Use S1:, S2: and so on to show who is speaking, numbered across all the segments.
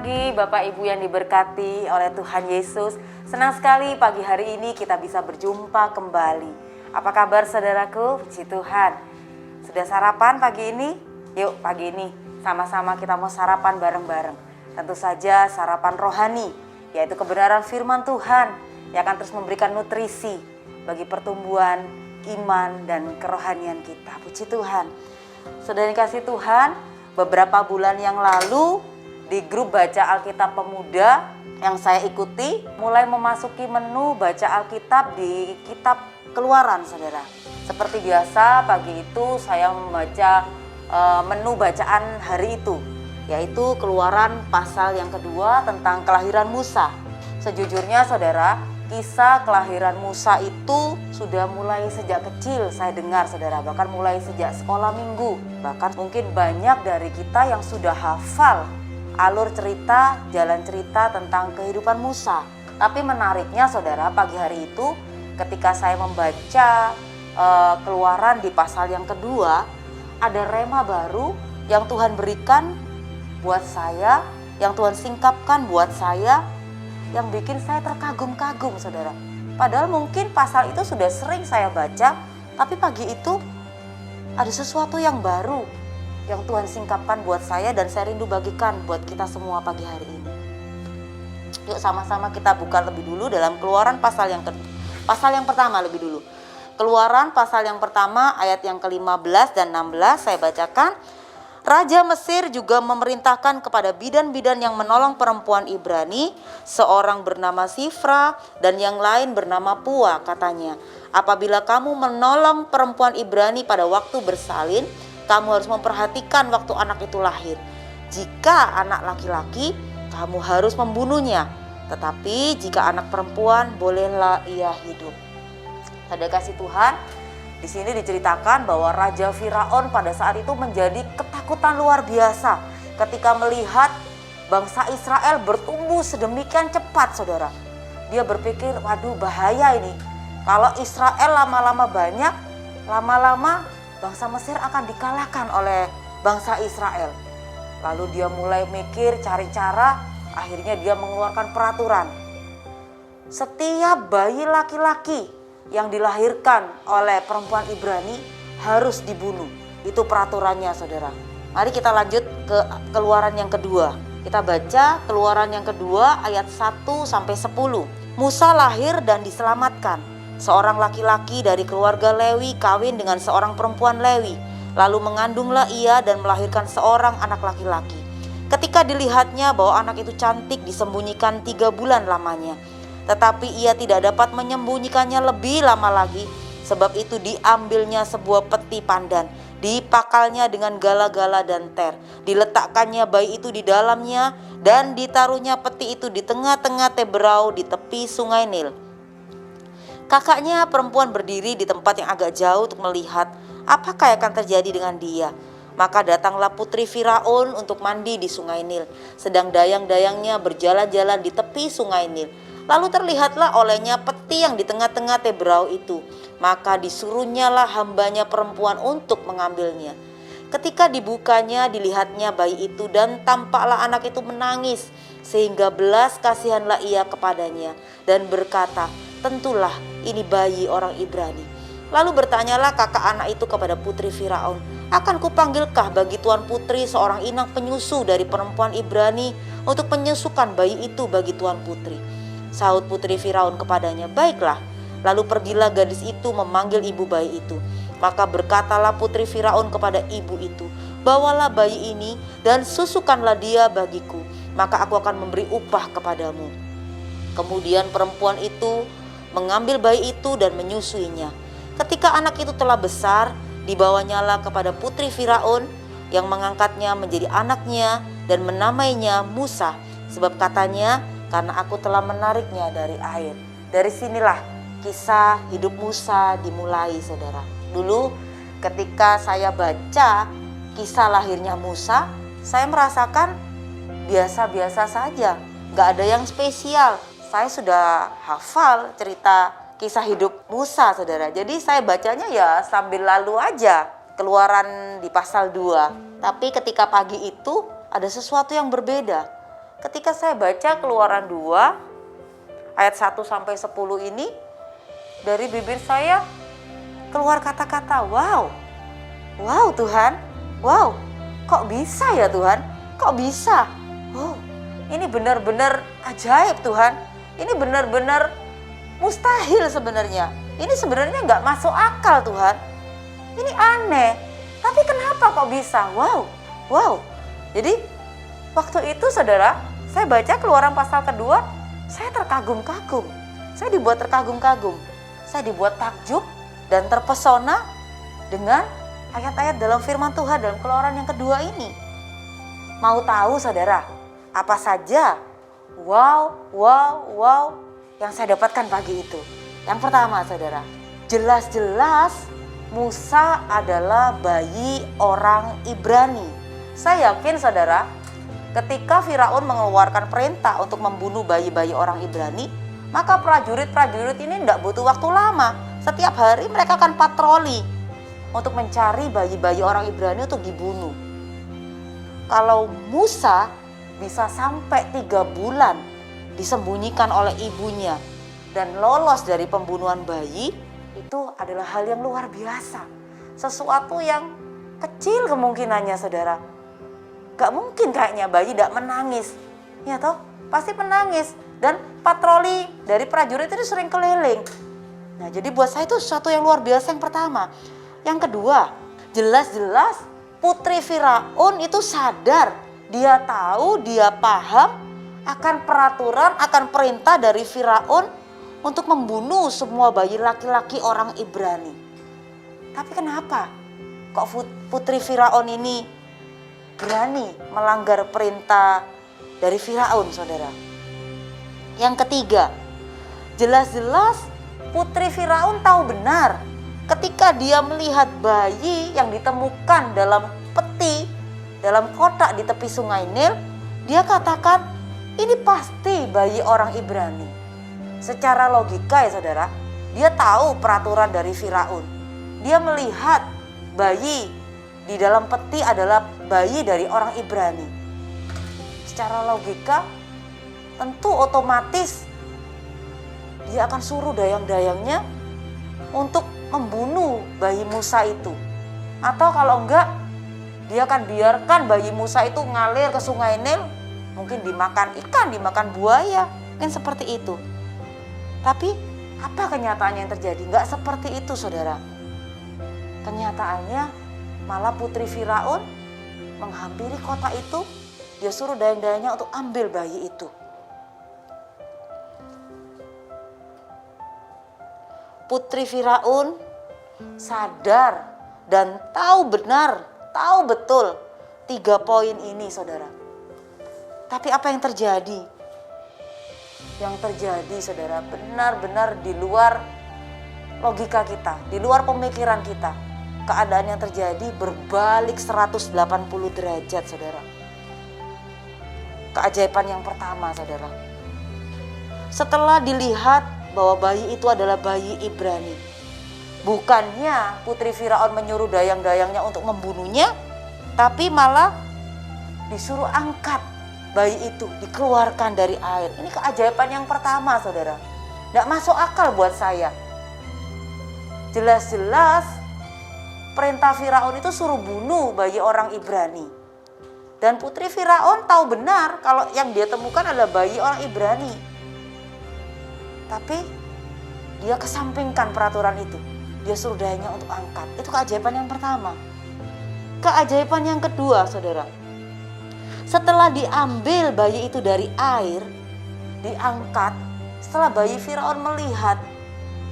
S1: pagi Bapak Ibu yang diberkati oleh Tuhan Yesus. Senang sekali pagi hari ini kita bisa berjumpa kembali. Apa kabar saudaraku? Puji Tuhan. Sudah sarapan pagi ini? Yuk pagi ini sama-sama kita mau sarapan bareng-bareng. Tentu saja sarapan rohani, yaitu kebenaran firman Tuhan yang akan terus memberikan nutrisi bagi pertumbuhan iman dan kerohanian kita. Puji Tuhan. Saudara yang kasih Tuhan, beberapa bulan yang lalu di grup baca Alkitab Pemuda yang saya ikuti mulai memasuki menu baca Alkitab di kitab Keluaran, saudara. Seperti biasa pagi itu saya membaca menu bacaan hari itu, yaitu Keluaran pasal yang kedua tentang kelahiran Musa. Sejujurnya saudara, kisah kelahiran Musa itu sudah mulai sejak kecil saya dengar saudara, bahkan mulai sejak sekolah minggu. Bahkan mungkin banyak dari kita yang sudah hafal alur cerita, jalan cerita tentang kehidupan Musa. Tapi menariknya saudara, pagi hari itu ketika saya membaca Keluaran di pasal yang kedua, ada rema baru yang Tuhan berikan buat saya, yang Tuhan singkapkan buat saya, yang bikin saya terkagum-kagum saudara. Padahal mungkin pasal itu sudah sering saya baca, tapi pagi itu ada sesuatu yang baru yang Tuhan singkapkan buat saya dan saya rindu bagikan buat kita semua pagi hari ini. Yuk sama-sama kita buka lebih dulu dalam Keluaran pasal yang pertama lebih dulu. Keluaran pasal yang pertama ayat yang ke-15 dan 16 saya bacakan. Raja Mesir juga memerintahkan kepada bidan-bidan yang menolong perempuan Ibrani, seorang bernama Sifra dan yang lain bernama Pua, katanya, apabila kamu menolong perempuan Ibrani pada waktu bersalin, kamu harus memperhatikan waktu anak itu lahir. Jika anak laki-laki, kamu harus membunuhnya. Tetapi jika anak perempuan, bolehlah ia hidup. Saudara kasih Tuhan, di sini diceritakan bahwa Raja Firaun pada saat itu menjadi ketakutan luar biasa ketika melihat bangsa Israel bertumbuh sedemikian cepat, saudara. Dia berpikir, waduh bahaya ini. Kalau Israel lama-lama banyak, lama-lama bangsa Mesir akan dikalahkan oleh bangsa Israel. Lalu dia mulai mikir, cari cara, akhirnya dia mengeluarkan peraturan. Setiap bayi laki-laki yang dilahirkan oleh perempuan Ibrani harus dibunuh. Itu peraturannya saudara. Mari kita lanjut ke Keluaran yang kedua. Kita baca Keluaran yang kedua ayat 1 sampai 10. Musa lahir dan diselamatkan. Seorang laki-laki dari keluarga Lewi kawin dengan seorang perempuan Lewi. Lalu mengandunglah ia dan melahirkan seorang anak laki-laki. Ketika dilihatnya bahwa anak itu cantik, disembunyikan 3 bulan lamanya. Tetapi ia tidak dapat menyembunyikannya lebih lama lagi. Sebab itu diambilnya sebuah peti pandan, dipakalnya dengan gala-gala dan ter. Diletakkannya bayi itu di dalamnya dan ditaruhnya peti itu di tengah-tengah teberau di tepi sungai Nil. Kakaknya perempuan berdiri di tempat yang agak jauh untuk melihat apakah yang akan terjadi dengan dia. Maka datanglah putri Firaun untuk mandi di sungai Nil, sedang dayang-dayangnya berjalan-jalan di tepi sungai Nil. Lalu terlihatlah olehnya peti yang di tengah-tengah teberau itu. Maka disuruhnyalah hambanya perempuan untuk mengambilnya. Ketika dibukanya, dilihatnya bayi itu dan tampaklah anak itu menangis, sehingga belas kasihanlah ia kepadanya dan berkata, tentulah ini bayi orang Ibrani. Lalu bertanyalah kakak anak itu kepada putri Firaun, akan kupanggilkah bagi tuan putri seorang inang penyusu dari perempuan Ibrani untuk menyusukan bayi itu bagi tuan putri? Sahut putri Firaun kepadanya, baiklah. Lalu pergilah gadis itu memanggil ibu bayi itu. Maka berkatalah putri Firaun kepada ibu itu, bawalah bayi ini dan susukanlah dia bagiku, maka aku akan memberi upah kepadamu. Kemudian perempuan itu mengambil bayi itu dan menyusuinya. Ketika anak itu telah besar, dibawanyalah kepada putri Firaun yang mengangkatnya menjadi anaknya dan menamainya Musa. Sebab katanya, karena aku telah menariknya dari air. Dari sinilah kisah hidup Musa dimulai saudara. Dulu ketika saya baca kisah lahirnya Musa, saya merasakan biasa-biasa saja, gak ada yang spesial. Saya sudah hafal cerita kisah hidup Musa saudara. Jadi saya bacanya ya sambil lalu aja Keluaran di pasal 2. Tapi ketika pagi itu ada sesuatu yang berbeda. ketika saya baca Keluaran 2 ayat 1 sampai 10 ini, dari bibir saya keluar kata-kata wow. Wow Tuhan, wow, kok bisa ya Tuhan? Kok bisa? Oh, ini benar-benar ajaib Tuhan. Ini benar-benar mustahil sebenarnya. Ini sebenarnya nggak masuk akal Tuhan. Ini aneh. Tapi kenapa kok bisa? Wow, wow. Jadi waktu itu saudara, saya baca Keluaran pasal kedua, saya terkagum-kagum. Saya dibuat terkagum-kagum. Saya dibuat takjub dan terpesona dengan ayat-ayat dalam firman Tuhan dalam Keluaran yang kedua ini. Mau tahu saudara, apa saja wow yang saya dapatkan pagi itu? Yang pertama saudara, jelas-jelas Musa adalah bayi orang Ibrani. Saya yakin saudara, ketika Firaun mengeluarkan perintah untuk membunuh bayi-bayi orang Ibrani, maka prajurit-prajurit ini tidak butuh waktu lama. Setiap hari mereka akan patroli untuk mencari bayi-bayi orang Ibrani untuk dibunuh. Kalau Musa bisa sampai 3 bulan disembunyikan oleh ibunya dan lolos dari pembunuhan bayi, itu adalah hal yang luar biasa. Sesuatu yang kecil kemungkinannya saudara. Gak mungkin kayaknya bayi tidak menangis. Ya toh, pasti menangis. Dan patroli dari prajurit itu sering keliling. Nah jadi buat saya itu sesuatu yang luar biasa yang pertama. Yang kedua, jelas-jelas putri Firaun itu sadar. Dia tahu, dia paham akan peraturan, akan perintah dari Firaun untuk membunuh semua bayi laki-laki orang Ibrani. Tapi kenapa kok putri Firaun ini berani melanggar perintah dari Firaun saudara? Yang ketiga, jelas-jelas putri Firaun tahu benar ketika dia melihat bayi yang ditemukan dalam peti, dalam kotak di tepi sungai Nil, dia katakan ini pasti bayi orang Ibrani. Secara logika ya saudara, dia tahu peraturan dari Firaun. Dia melihat bayi di dalam peti adalah bayi dari orang Ibrani. Secara logika tentu otomatis dia akan suruh dayang-dayangnya untuk membunuh bayi Musa itu. Atau kalau enggak, dia akan biarkan bayi Musa itu ngalir ke sungai Nil, mungkin dimakan ikan, dimakan buaya, mungkin seperti itu. Tapi apa kenyataannya yang terjadi? Enggak seperti itu saudara. Kenyataannya malah putri Firaun menghampiri kota itu, dia suruh dayang-dayangnya untuk ambil bayi itu. Putri Firaun sadar dan tahu benar, tahu betul 3 poin ini saudara. Tapi apa yang terjadi? Yang terjadi saudara benar-benar di luar logika kita, di luar pemikiran kita. Keadaan yang terjadi berbalik 180 derajat saudara. Keajaiban yang pertama saudara, setelah dilihat bahwa bayi itu adalah bayi Ibrani, bukannya putri Firaun menyuruh dayang-dayangnya untuk membunuhnya, tapi malah disuruh angkat bayi itu, dikeluarkan dari air. Ini keajaiban yang pertama saudara. Tidak masuk akal buat saya. Jelas-jelas perintah Firaun itu suruh bunuh bayi orang Ibrani. Dan putri Firaun tahu benar kalau yang dia temukan adalah bayi orang Ibrani. Tapi dia kesampingkan peraturan itu. Dia suruh dayangnya untuk angkat. Itu keajaiban yang pertama. Keajaiban yang kedua saudara, setelah diambil bayi itu dari air, diangkat, setelah bayi Firaun melihat,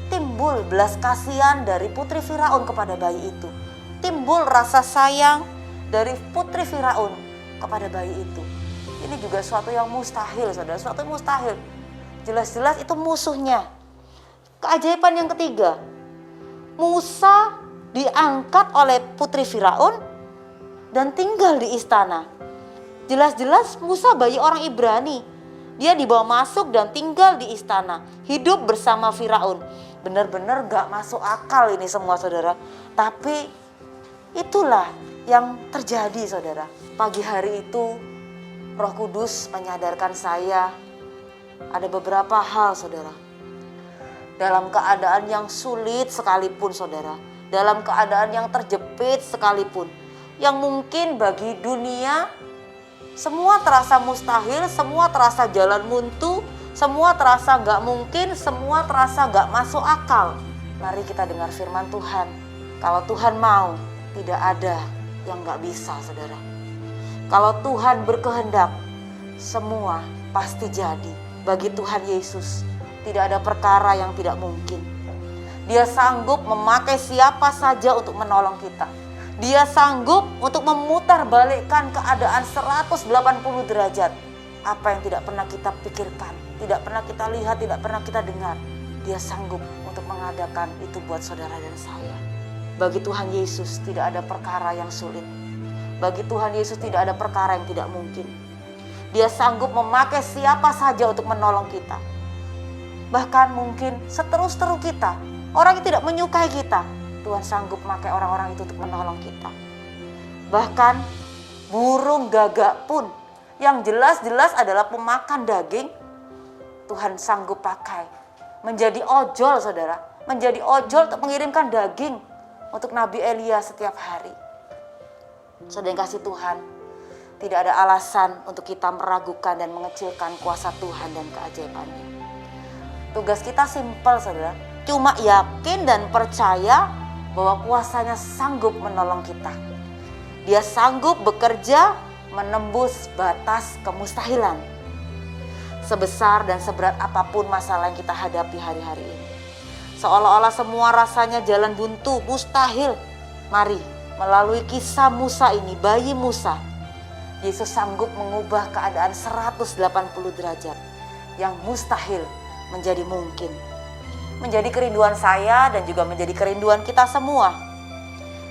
S1: timbul belas kasihan dari putri Firaun kepada bayi itu. Timbul rasa sayang dari putri Firaun kepada bayi itu. Ini juga suatu yang mustahil saudara, suatu yang mustahil. Jelas-jelas itu musuhnya. Keajaiban yang ketiga, Musa diangkat oleh putri Firaun dan tinggal di istana. Jelas-jelas Musa bayi orang Ibrani. Dia dibawa masuk dan tinggal di istana, hidup bersama Firaun. Benar-benar gak masuk akal ini semua saudara. Tapi itulah yang terjadi saudara. Pagi hari itu Roh Kudus menyadarkan saya ada beberapa hal, saudara. Dalam keadaan yang sulit sekalipun, saudara, dalam keadaan yang terjepit sekalipun, yang mungkin bagi dunia semua terasa mustahil, semua terasa jalan buntu, semua terasa gak mungkin, semua terasa gak masuk akal. Mari kita dengar firman Tuhan. Kalau Tuhan mau, tidak ada yang gak bisa, saudara. Kalau Tuhan berkehendak, semua pasti jadi. Bagi Tuhan Yesus, tidak ada perkara yang tidak mungkin. Dia sanggup memakai siapa saja untuk menolong kita. Dia sanggup untuk memutarbalikkan keadaan 180 derajat. Apa yang tidak pernah kita pikirkan, tidak pernah kita lihat, tidak pernah kita dengar. Dia sanggup untuk mengadakan itu buat saudara dan saya. Bagi Tuhan Yesus tidak ada perkara yang sulit. Bagi Tuhan Yesus tidak ada perkara yang tidak mungkin. Dia sanggup memakai siapa saja untuk menolong kita. Bahkan mungkin seterus-terus kita, orang yang tidak menyukai kita, Tuhan sanggup memakai orang-orang itu untuk menolong kita. Bahkan burung gagak pun yang jelas-jelas adalah pemakan daging, Tuhan sanggup pakai menjadi ojol, saudara. Menjadi ojol untuk mengirimkan daging untuk Nabi Elia setiap hari. Saudara yang kasih Tuhan, tidak ada alasan untuk kita meragukan dan mengecilkan kuasa Tuhan dan keajaibannya. Tugas kita simpel, saudara. Cuma yakin dan percaya bahwa kuasanya sanggup menolong kita. Dia sanggup bekerja menembus batas kemustahilan. Sebesar dan seberat apapun masalah yang kita hadapi hari-hari ini. Seolah-olah semua rasanya jalan buntu, mustahil. Mari, melalui kisah Musa ini, bayi Musa, Yesus sanggup mengubah keadaan 180 derajat yang mustahil menjadi mungkin. Menjadi kerinduan saya dan juga menjadi kerinduan kita semua.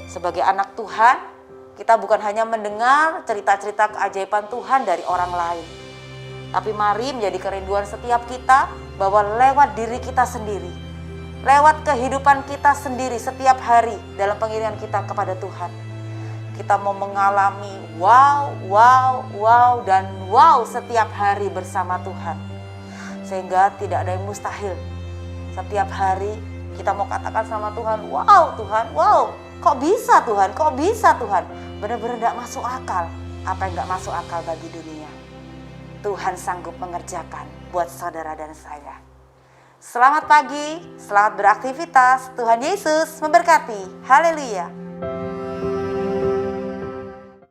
S1: Sebagai anak Tuhan, kita bukan hanya mendengar cerita-cerita keajaiban Tuhan dari orang lain. Tapi mari menjadi kerinduan setiap kita bahwa lewat diri kita sendiri, lewat kehidupan kita sendiri setiap hari dalam pengiriman kita kepada Tuhan, kita mau mengalami wow dan wow setiap hari bersama Tuhan. Sehingga tidak ada yang mustahil. Setiap hari kita mau katakan sama Tuhan, wow Tuhan, wow, kok bisa Tuhan, kok bisa Tuhan. Benar-benar gak masuk akal. Apa yang gak masuk akal bagi dunia, Tuhan sanggup mengerjakan buat saudara dan saya. Selamat pagi, selamat beraktivitas. Tuhan Yesus memberkati. Haleluya.